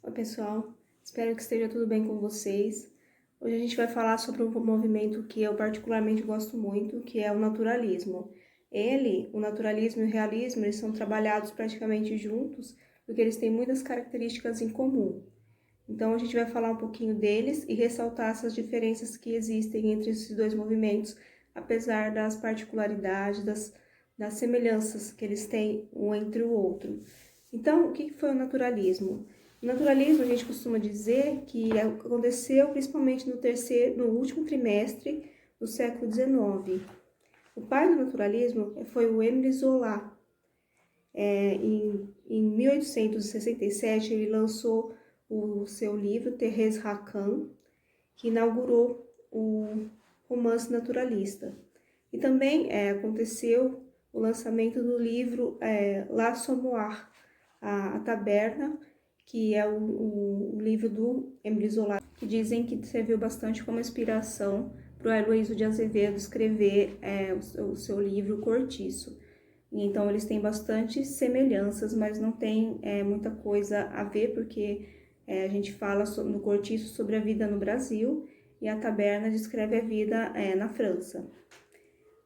Oi, pessoal. Espero que esteja tudo bem com vocês. Hoje a gente vai falar sobre um movimento que eu particularmente gosto muito, que é o naturalismo. O naturalismo e o realismo, eles são trabalhados praticamente juntos, porque eles têm muitas características em comum. Então a gente vai falar um pouquinho deles e ressaltar essas diferenças que existem entre esses dois movimentos, apesar das particularidades, das semelhanças que eles têm um entre o outro. Então, o que foi o naturalismo? O naturalismo, a gente costuma dizer que aconteceu principalmente no último trimestre do século XIX. O pai do naturalismo foi o Émile Zola. Em 1867, ele lançou o seu livro Thérèse Racan, que inaugurou o romance naturalista. E também aconteceu o lançamento do livro L'Assommoir, a Taberna, que é o livro do Émile Zola, que dizem que serviu bastante como inspiração para o Aloysio de Azevedo escrever o seu livro Cortiço. Então, eles têm bastante semelhanças, mas não tem muita coisa a ver, porque a gente fala no Cortiço sobre a vida no Brasil e a Taberna descreve a vida na França.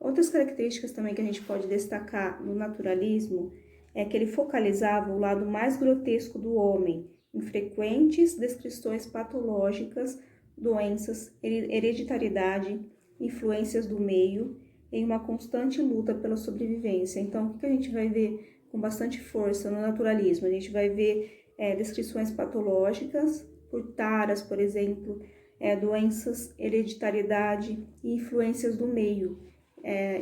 Outras características também que a gente pode destacar no naturalismo é que ele focalizava o lado mais grotesco do homem, em frequentes descrições patológicas, doenças, hereditariedade, influências do meio, em uma constante luta pela sobrevivência. Então, o que a gente vai ver com bastante força no naturalismo? A gente vai ver descrições patológicas, por taras, por exemplo, doenças, hereditariedade e influências do meio.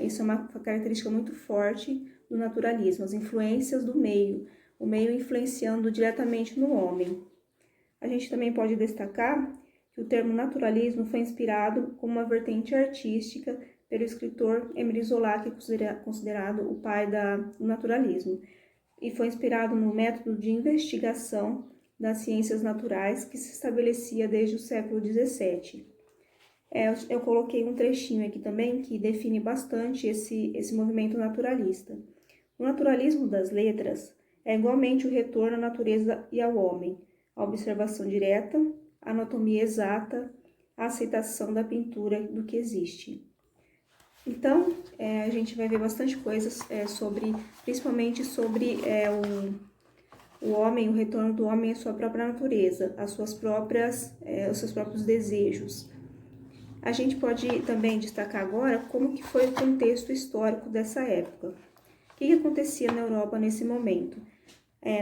Isso é uma característica muito forte do naturalismo, as influências do meio, o meio influenciando diretamente no homem. A gente também pode destacar que o termo naturalismo foi inspirado como uma vertente artística pelo escritor Émile Zola, que é considerado o pai do naturalismo, e foi inspirado no método de investigação das ciências naturais que se estabelecia desde o século XVII. Eu coloquei um trechinho aqui também que define bastante esse movimento naturalista. O naturalismo das letras é igualmente o retorno à natureza e ao homem, a observação direta, a anatomia exata, a aceitação da pintura do que existe. Então, a gente vai ver bastante coisas principalmente sobre o homem, o retorno do homem à sua própria natureza, os seus próprios desejos. A gente pode também destacar agora como que foi o contexto histórico dessa época. O que acontecia na Europa nesse momento?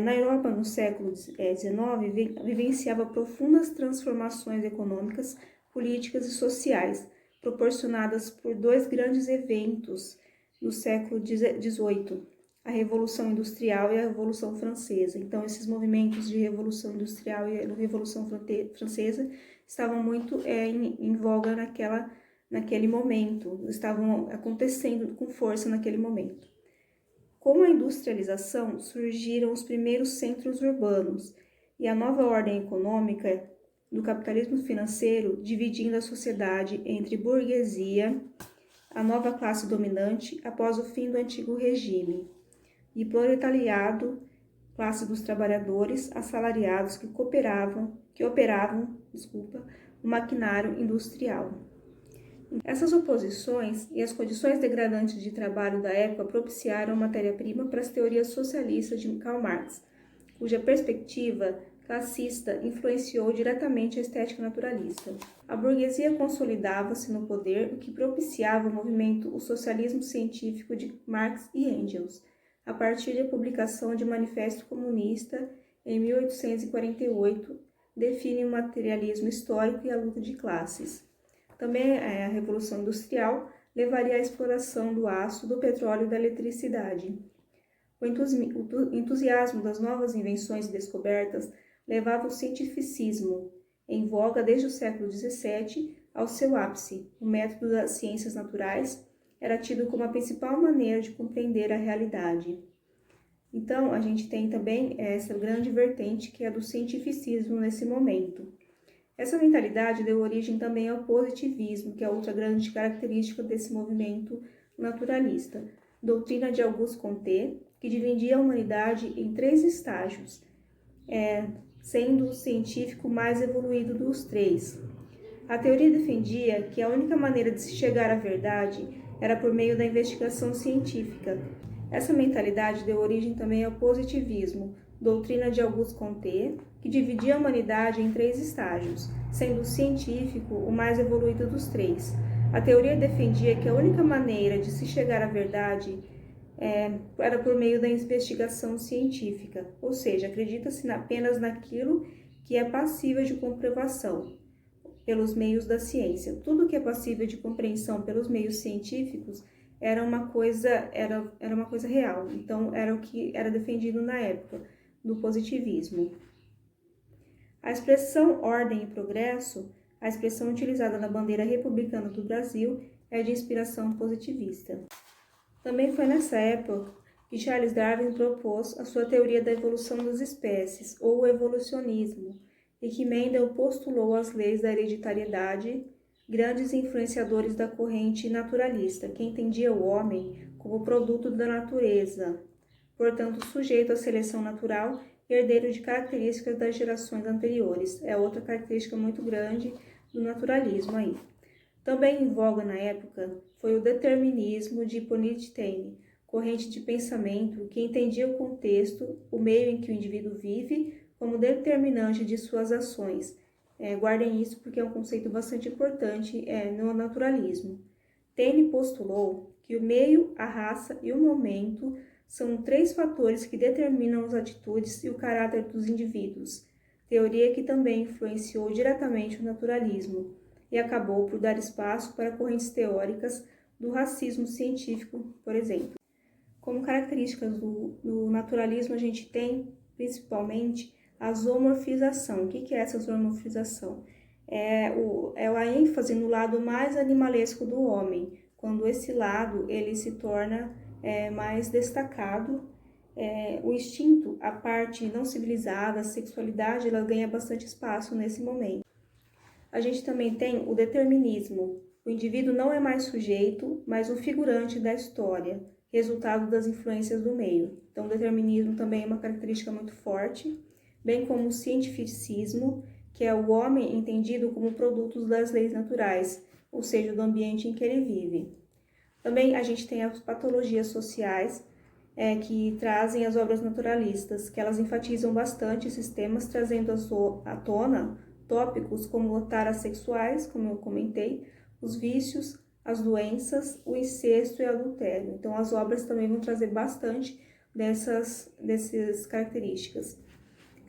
Na Europa, no século XIX, vivenciava profundas transformações econômicas, políticas e sociais, proporcionadas por dois grandes eventos do século XVIII, a Revolução Industrial e a Revolução Francesa. Então, esses movimentos de Revolução Industrial e a Revolução Francesa estavam muito em voga naquele momento, estavam acontecendo com força naquele momento. Com a industrialização, surgiram os primeiros centros urbanos e a nova ordem econômica do capitalismo financeiro, dividindo a sociedade entre burguesia, a nova classe dominante após o fim do antigo regime, e proletariado, classe dos trabalhadores assalariados que operavam o maquinário industrial. Essas oposições e as condições degradantes de trabalho da época propiciaram matéria-prima para as teorias socialistas de Karl Marx, cuja perspectiva classista influenciou diretamente a estética naturalista. A burguesia consolidava-se no poder, o que propiciava o socialismo científico de Marx e Engels, a partir da publicação de Manifesto Comunista em 1848, define o materialismo histórico e a luta de classes. Também a Revolução Industrial levaria à exploração do aço, do petróleo e da eletricidade. O entusiasmo das novas invenções e descobertas levava o cientificismo, em voga desde o século XVII, ao seu ápice. O método das ciências naturais era tido como a principal maneira de compreender a realidade. Então, a gente tem também essa grande vertente que é do cientificismo nesse momento. Essa mentalidade deu origem também ao positivismo, que é outra grande característica desse movimento naturalista. Doutrina de Auguste Comte, que dividia a humanidade em 3 estágios. sendo o científico mais evoluído dos três. A teoria defendia que a única maneira de se chegar à verdade era por meio da investigação científica. Essa mentalidade deu origem também ao positivismo, doutrina de Auguste Comte, que dividia a humanidade em 3 estágios, sendo o científico o mais evoluído dos 3. A teoria defendia que a única maneira de se chegar à verdade era por meio da investigação científica, ou seja, acredita-se apenas naquilo que é passível de comprovação pelos meios da ciência. Tudo que é passível de compreensão pelos meios científicos era uma coisa real. Então, era o que era defendido na época do positivismo. A expressão ordem e progresso, a expressão utilizada na bandeira republicana do Brasil, é de inspiração positivista. Também foi nessa época que Charles Darwin propôs a sua teoria da evolução das espécies, ou evolucionismo, e que Mendel postulou as leis da hereditariedade, grandes influenciadores da corrente naturalista, que entendia o homem como produto da natureza, portanto sujeito à seleção natural e herdeiro de características das gerações anteriores. É outra característica muito grande do naturalismo aí. Também em voga na época foi o determinismo de Hippolyte, corrente de pensamento que entendia o contexto, o meio em que o indivíduo vive, como determinante de suas ações. Guardem isso porque é um conceito bastante importante no naturalismo. Taine postulou que o meio, a raça e o momento são 3 fatores que determinam as atitudes e o caráter dos indivíduos, teoria que também influenciou diretamente o naturalismo e acabou por dar espaço para correntes teóricas do racismo científico, por exemplo. Como características do naturalismo, a gente tem, principalmente, a zoomorfização. O que é essa zoomorfização? É a ênfase no lado mais animalesco do homem, quando esse lado ele se torna mais destacado. O instinto, a parte não civilizada, a sexualidade, ela ganha bastante espaço nesse momento. A gente também tem o determinismo. O indivíduo não é mais sujeito, mas um figurante da história, resultado das influências do meio. Então, o determinismo também é uma característica muito forte, bem como o cientificismo, que é o homem entendido como produto das leis naturais, ou seja, do ambiente em que ele vive. Também a gente tem as patologias sociais, que trazem as obras naturalistas, que elas enfatizam bastante esses temas, trazendo à tona tópicos como taras como eu comentei, os vícios, as doenças, o incesto e o adultério. Então, as obras também vão trazer bastante dessas características.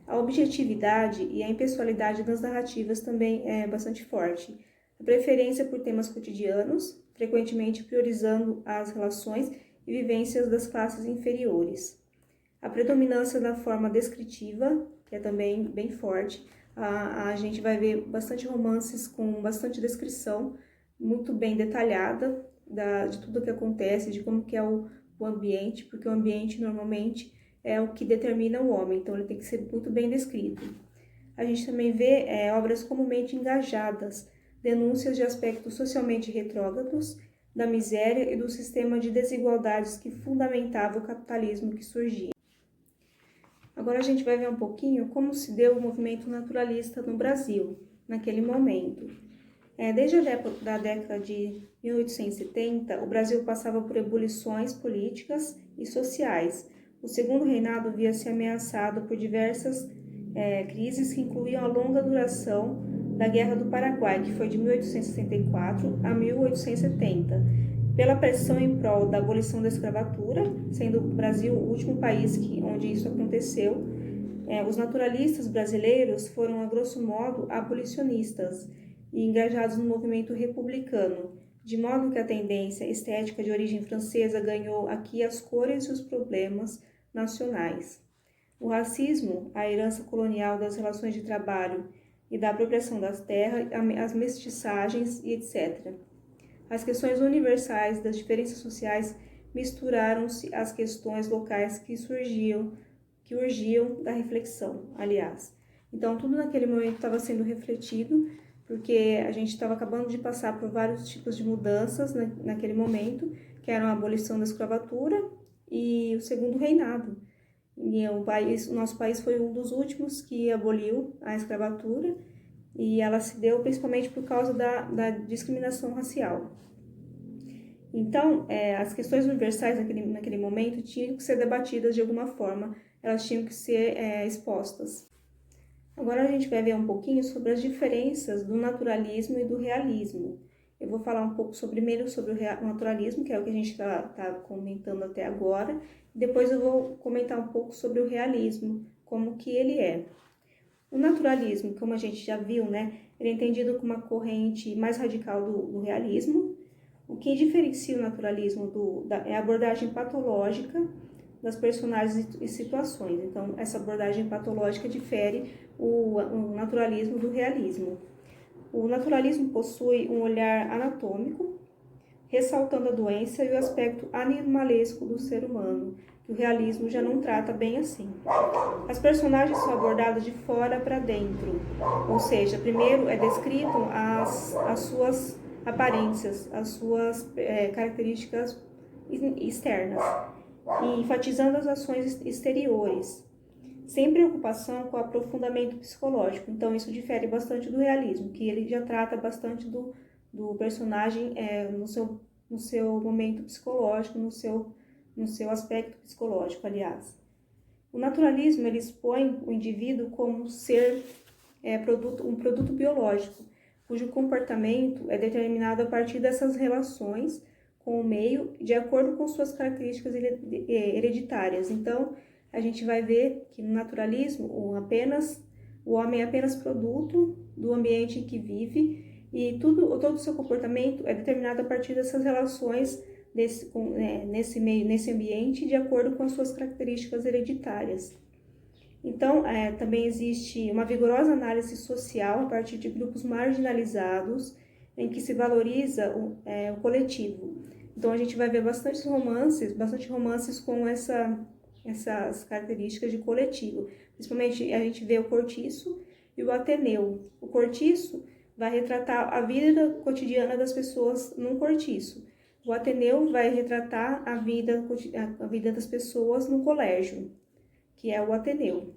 A objetividade e a impessoalidade das narrativas também é bastante forte. A preferência por temas cotidianos, frequentemente priorizando as relações e vivências das classes inferiores. A predominância da forma descritiva, que é também bem forte. A gente vai ver bastante romances com bastante descrição, muito bem detalhada de tudo que acontece, de como que é o ambiente, porque o ambiente normalmente é o que determina o homem, então ele tem que ser muito bem descrito. A gente também vê obras comumente engajadas, denúncias de aspectos socialmente retrógrados, da miséria e do sistema de desigualdades que fundamentava o capitalismo que surgia. Agora a gente vai ver um pouquinho como se deu o movimento naturalista no Brasil, naquele momento. Desde a década de 1870, o Brasil passava por ebulições políticas e sociais. O segundo reinado via-se ameaçado por diversas crises que incluíam a longa duração da Guerra do Paraguai, que foi de 1864 a 1870, pela pressão em prol da abolição da escravatura, sendo o Brasil o último país onde isso aconteceu. Os naturalistas brasileiros foram, a grosso modo, abolicionistas e engajados no movimento republicano, de modo que a tendência estética de origem francesa ganhou aqui as cores e os problemas nacionais. O racismo, a herança colonial das relações de trabalho e da apropriação das terras, as mestiçagens e etc. As questões universais das diferenças sociais misturaram-se às questões locais que urgiam da reflexão, aliás. Então, tudo naquele momento estava sendo refletido, porque a gente estava acabando de passar por vários tipos de mudanças naquele momento, que eram a abolição da escravatura e o segundo reinado. E o nosso país foi um dos últimos que aboliu a escravatura, e ela se deu principalmente por causa da discriminação racial. Então, as questões universais naquele momento tinham que ser debatidas de alguma forma, elas tinham que ser expostas. Agora a gente vai ver um pouquinho sobre as diferenças do naturalismo e do realismo. Eu vou falar um pouco primeiro sobre o naturalismo, que é o que a gente está comentando até agora, e depois eu vou comentar um pouco sobre o realismo, como que ele é. O naturalismo, como a gente já viu, né, ele é entendido como uma corrente mais radical do realismo. O que diferencia o naturalismo é a abordagem patológica das personagens e situações. Então, essa abordagem patológica difere o naturalismo do realismo. O naturalismo possui um olhar anatômico, ressaltando a doença e o aspecto animalesco do ser humano, que o realismo já não trata bem assim. As personagens são abordadas de fora para dentro, ou seja, primeiro é descrito as suas aparências, as suas características externas, e enfatizando as ações exteriores, sem preocupação com o aprofundamento psicológico. Então isso difere bastante do realismo, que ele já trata bastante do personagem no seu momento psicológico, no seu aspecto psicológico, aliás. O naturalismo ele expõe o indivíduo como ser um produto biológico, cujo comportamento é determinado a partir dessas relações com o meio, de acordo com suas características hereditárias. Então, a gente vai ver que no naturalismo o homem é apenas produto do ambiente em que vive, e todo o seu comportamento é determinado a partir dessas relações nesse ambiente, de acordo com as suas características hereditárias. Então, também existe uma vigorosa análise social a partir de grupos marginalizados, em que se valoriza o coletivo. Então, a gente vai ver bastante romances com essas características de coletivo. Principalmente, a gente vê o Cortiço e o Ateneu. O Cortiço vai retratar a vida cotidiana das pessoas num cortiço. O Ateneu vai retratar a vida das pessoas no colégio, que é o Ateneu.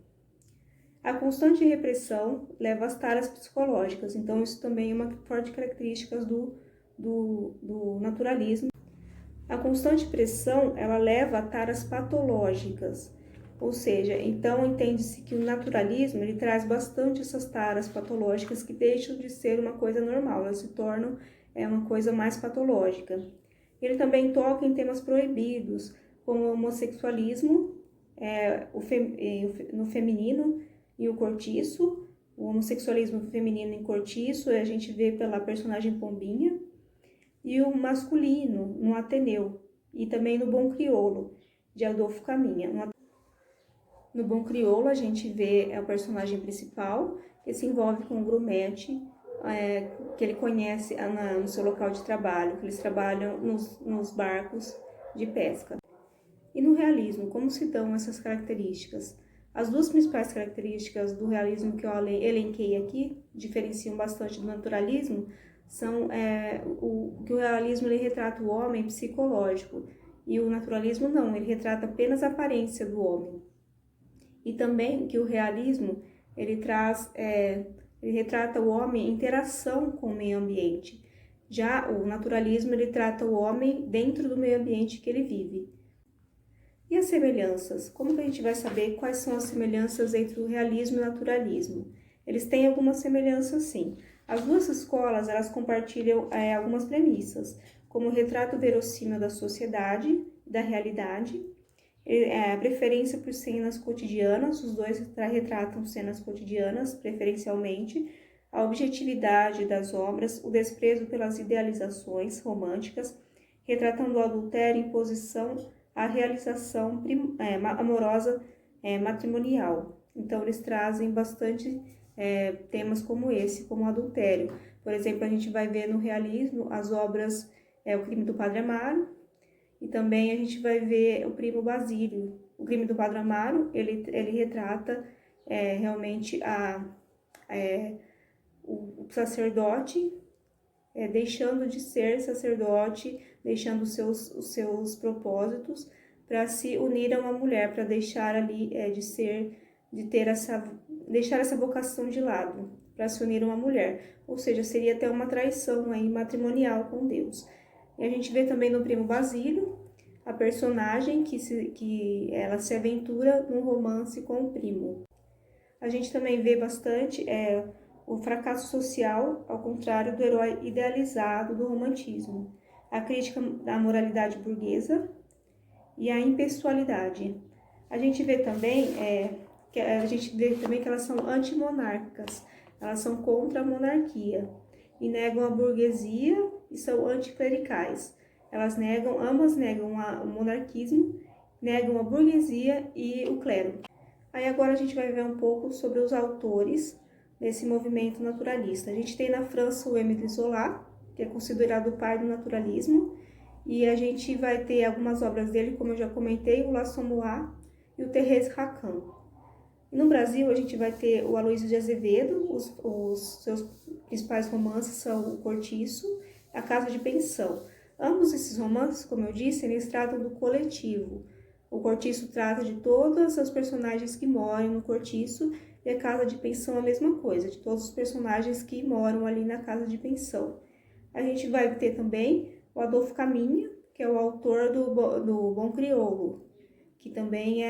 A constante repressão leva às taras psicológicas, então isso também é uma forte característica do naturalismo. A constante pressão, ela leva a taras patológicas, ou seja, então entende-se que o naturalismo ele traz bastante essas taras patológicas que deixam de ser uma coisa normal, elas se tornam uma coisa mais patológica. Ele também toca em temas proibidos, como o homossexualismo no feminino e o cortiço, o homossexualismo feminino em Cortiço, a gente vê pela personagem Pombinha, e o masculino no Ateneu, e também no Bom Crioulo, de Adolfo Caminha. No Bom Crioulo, a gente vê o personagem principal, que se envolve com o grumete, que ele conhece no seu local de trabalho, que eles trabalham nos barcos de pesca. E no realismo, como se dão essas características? As duas principais características do realismo que eu elenquei aqui, diferenciam bastante do naturalismo, são que o realismo ele retrata o homem psicológico, e o naturalismo não, ele retrata apenas a aparência do homem. E também que o realismo ele retrata o homem em interação com o meio ambiente. Já o naturalismo ele trata o homem dentro do meio ambiente que ele vive. E as semelhanças? Como que a gente vai saber quais são as semelhanças entre o realismo e o naturalismo? Eles têm algumas semelhanças, sim. As duas escolas elas compartilham algumas premissas, como o retrato verossímil da sociedade e da realidade, a preferência por cenas cotidianas, os dois retratam cenas cotidianas, preferencialmente, a objetividade das obras, o desprezo pelas idealizações românticas, retratando o adultério em posição à realização amorosa matrimonial. Então, eles trazem bastante temas como esse, como o adultério. Por exemplo, a gente vai ver no realismo as obras O Crime do Padre Amaro, e também a gente vai ver o Primo Basílio. O Crime do Padre Amaro, ele retrata realmente o sacerdote deixando de ser sacerdote, deixando os seus propósitos para se unir a uma mulher, para deixar ali deixar essa vocação de lado, para se unir a uma mulher. Ou seja, seria até uma traição aí matrimonial com Deus. E a gente vê também no Primo Basílio a personagem que ela se aventura num romance com o primo. A gente também vê bastante o fracasso social, ao contrário do herói idealizado do romantismo, a crítica da moralidade burguesa e a impessoalidade. A gente vê também que elas são antimonárquicas, elas são contra a monarquia e negam a burguesia e são anticlericais. Ambas negam o monarquismo, negam a burguesia e o clero. Aí agora a gente vai ver um pouco sobre os autores desse movimento naturalista. A gente tem na França o Émile Zola, que é considerado o pai do naturalismo, e a gente vai ter algumas obras dele, como eu já comentei, o L'Assommoir e o Thérèse Racan. No Brasil, a gente vai ter o Aloysio de Azevedo, os seus principais romances são O Cortiço, A Casa de Pensão. Ambos esses romances, como eu disse, eles tratam do coletivo. O Cortiço trata de todas as personagens que moram no cortiço e a Casa de Pensão a mesma coisa, de todos os personagens que moram ali na Casa de Pensão. A gente vai ter também o Adolfo Caminha, que é o autor do Bom Crioulo, que também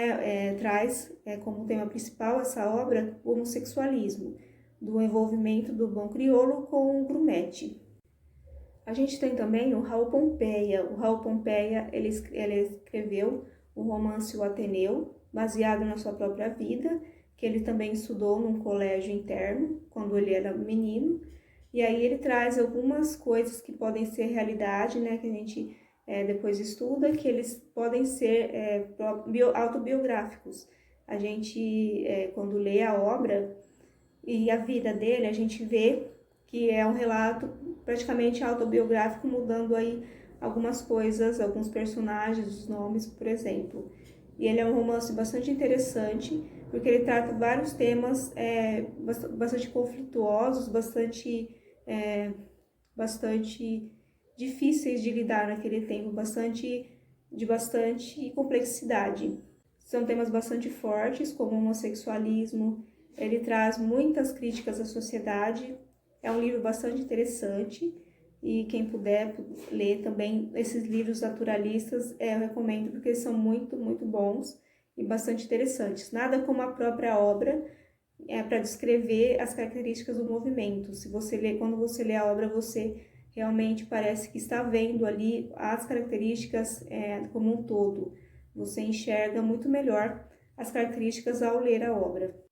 traz como tema principal essa obra o homossexualismo, do envolvimento do Bom Crioulo com o Grumete. A gente tem também o Raul Pompeia. O Raul Pompeia ele escreveu o romance O Ateneu, baseado na sua própria vida, que ele também estudou num colégio interno, quando ele era menino, e aí ele traz algumas coisas que podem ser realidade, né, que a gente depois estuda, que eles podem ser autobiográficos. A gente, quando lê a obra e a vida dele, a gente vê que é um relato praticamente autobiográfico, mudando aí algumas coisas, alguns personagens, os nomes, por exemplo. E ele é um romance bastante interessante, porque ele trata vários temas bastante conflituosos, bastante difíceis de lidar naquele tempo, de bastante complexidade. São temas bastante fortes, como o homossexualismo. Ele traz muitas críticas à sociedade. É um livro bastante interessante e quem puder ler também esses livros naturalistas, eu recomendo, porque eles são muito, muito bons e bastante interessantes. Nada como a própria obra para descrever as características do movimento. Quando você lê a obra, você realmente parece que está vendo ali as características como um todo. Você enxerga muito melhor as características ao ler a obra.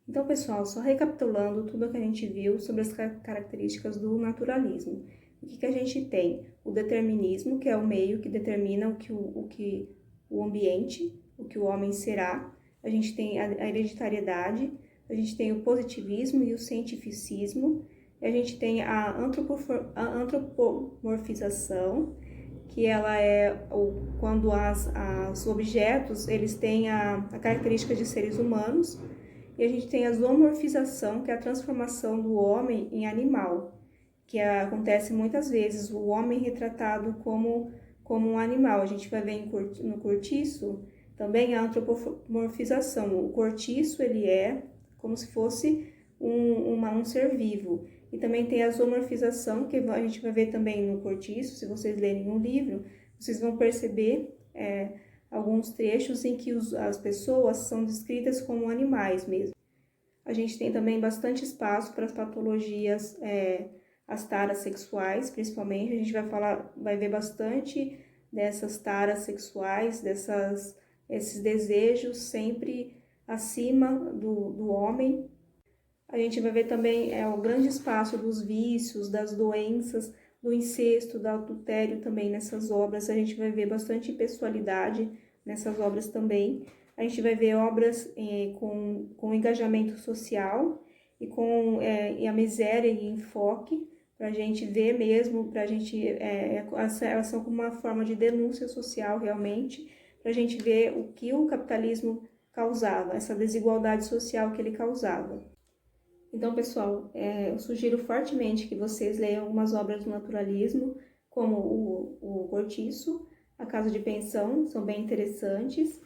Então, pessoal, só recapitulando tudo o que a gente viu sobre as características do naturalismo. O que a gente tem? O determinismo, que é o meio que determina o ambiente, o que o homem será. A gente tem a hereditariedade, a gente tem o positivismo e o cientificismo, a gente tem a antropomorfização, que ela quando os objetos eles têm a característica de seres humanos, e a gente tem a zoomorfização, que é a transformação do homem em animal, que acontece muitas vezes, o homem retratado como um animal. A gente vai ver no Cortiço também a antropomorfização. O cortiço ele é como se fosse um ser vivo. E também tem a zoomorfização, que a gente vai ver também no Cortiço. Se vocês lerem um livro, vocês vão perceber alguns trechos em que as pessoas são descritas como animais mesmo. A gente tem também bastante espaço para as patologias, as taras sexuais, principalmente. A gente vai ver bastante dessas taras sexuais, esses desejos sempre acima do homem. A gente vai ver também o grande espaço dos vícios, das doenças, do incesto, do adultério também nessas obras. A gente vai ver bastante impessoalidade nessas obras também. A gente vai ver obras com engajamento social e a miséria e enfoque, para a gente ver mesmo, elas são como uma forma de denúncia social realmente, para a gente ver o que o capitalismo causava, essa desigualdade social que ele causava. Então, pessoal, eu sugiro fortemente que vocês leiam algumas obras do naturalismo, como o Cortiço, A Casa de Pensão, são bem interessantes.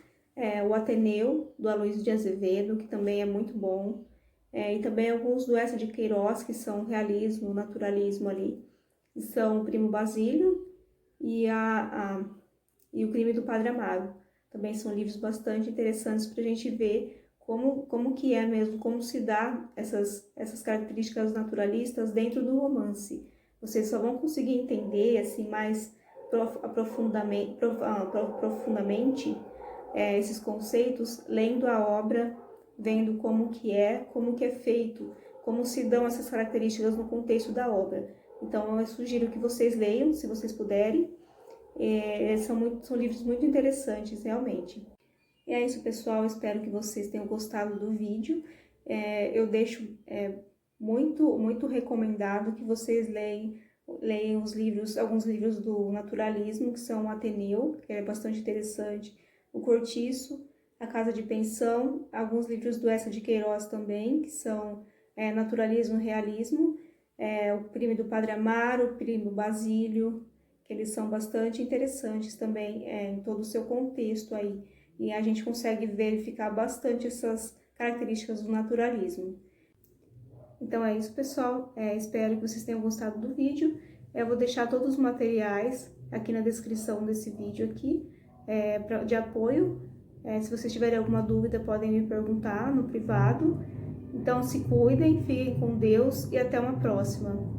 O Ateneu, do Aloysio de Azevedo, que também é muito bom. E também alguns do Eça de Queiroz, que são realismo, naturalismo ali. Que são o Primo Basílio e, e o Crime do Padre Amaro. Também são livros bastante interessantes para a gente ver como que é mesmo, como se dá essas características naturalistas dentro do romance. Vocês só vão conseguir entender assim mais profundamente esses conceitos lendo a obra, vendo como que é feito, como se dão essas características no contexto da obra. Então eu sugiro que vocês leiam, se vocês puderem. São livros muito interessantes, realmente. E é isso, pessoal. Espero que vocês tenham gostado do vídeo. Eu deixo muito recomendado que vocês leiam alguns livros do naturalismo, que são o Ateneu, que é bastante interessante, o Cortiço, a Casa de Pensão, alguns livros do Eça de Queiroz também, que são naturalismo e realismo, o Primo do Padre Amaro, o Primo Basílio, que eles são bastante interessantes também em todo o seu contexto aí. E a gente consegue verificar bastante essas características do naturalismo. Então é isso, pessoal. Espero que vocês tenham gostado do vídeo. Eu vou deixar todos os materiais aqui na descrição desse vídeo aqui, de apoio. Se vocês tiverem alguma dúvida, podem me perguntar no privado. Então se cuidem, fiquem com Deus e até uma próxima.